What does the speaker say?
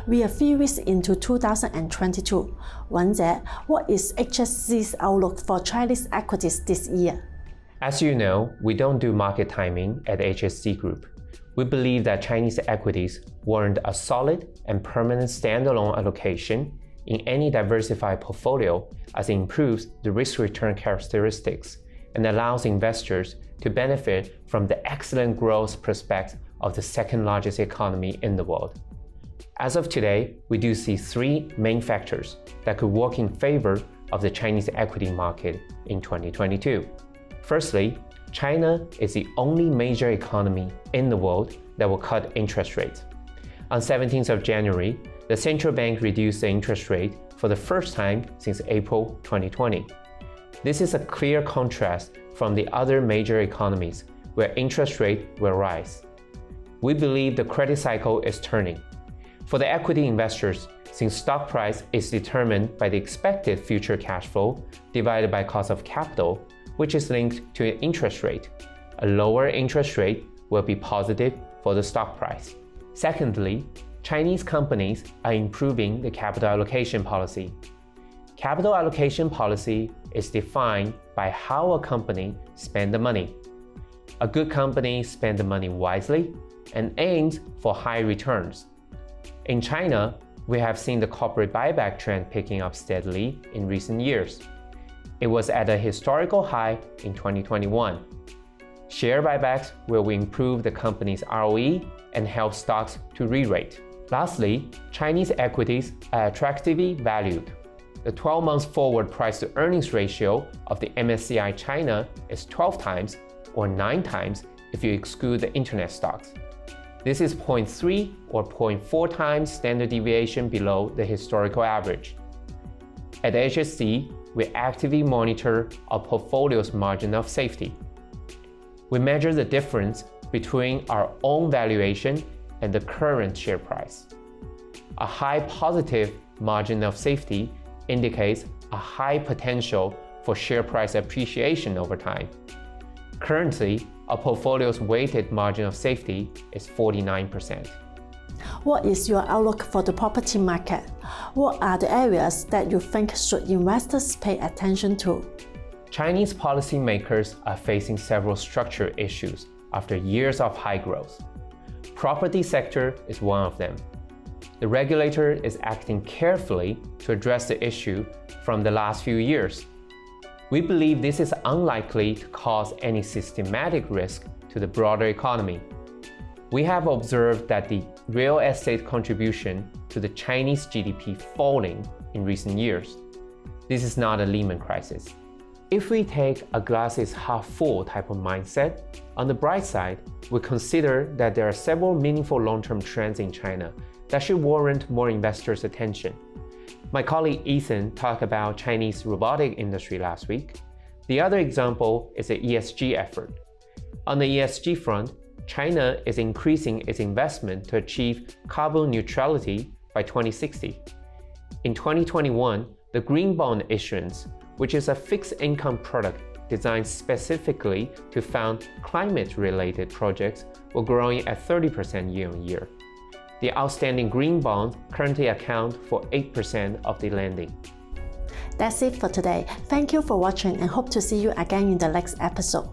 We are a few weeks into 2022. Wonder, what is HSC's outlook for Chinese equities this year? As you know, we don't do market timing at HSC Group. We believe that Chinese equities warrant a solid and permanent standalone allocation in any diversified portfolio, as it improves the risk-return characteristics and allows investors to benefit from the excellent growth prospects of the second largest economy in the world. As of today, we do see three main factors that could work in favor of the Chinese equity market in 2022. Firstly, China is the only major economy in the world that will cut interest rates. On 17th of January, the central bank reduced the interest rate for the first time since April 2020. This is a clear contrast from the other major economies where interest rate will rise. We believe the credit cycle is turning. For the equity investors, since stock price is determined by the expected future cash flow divided by cost of capital, which is linked to an interest rate, a lower interest rate will be positive for the stock price. Secondly, Chinese companies are improving the capital allocation policy. Capital allocation policy is defined by how a company spends the money. A good company spends the money wisely and aims for high returns. In China, we have seen the corporate buyback trend picking up steadily in recent years. It was at a historical high in 2021. Share buybacks will improve the company's ROE and help stocks to re-rate. Lastly, Chinese equities are attractively valued. The 12-month forward price-to-earnings ratio of the MSCI China is 12 times or 9 times if you exclude the internet stocks. This is 0.3 or 0.4 times standard deviation below the historical average. At HSC, we actively monitor our portfolio's margin of safety. We measure the difference between our own valuation and the current share price. A high positive margin of safety indicates a high potential for share price appreciation over time. Currently, our portfolio's weighted margin of safety is 49%. What is your outlook for the property market? What are the areas that you think should investors pay attention to? Chinese policymakers are facing several structural issues after years of high growth. Property sector is one of them. The regulator is acting carefully to address the issue from the last few years. We believe this is unlikely to cause any systematic risk to the broader economy. We have observed that the real estate contribution to the Chinese GDP falling in recent years. This is not a Lehman crisis. If we take a glass is half full type of mindset, on the bright side, we consider that there are several meaningful long-term trends in China that should warrant more investors' attention. My colleague Ethan talked about Chinese robotic industry last week. The other example is the ESG effort. On the ESG front, China is increasing its investment to achieve carbon neutrality by 2060. In 2021, the green bond issuance, which is a fixed income product designed specifically to fund climate-related projects, were growing at 30% year-on-year. The outstanding green bonds currently account for 8% of the lending. That's it for today. Thank you for watching and hope to see you again in the next episode.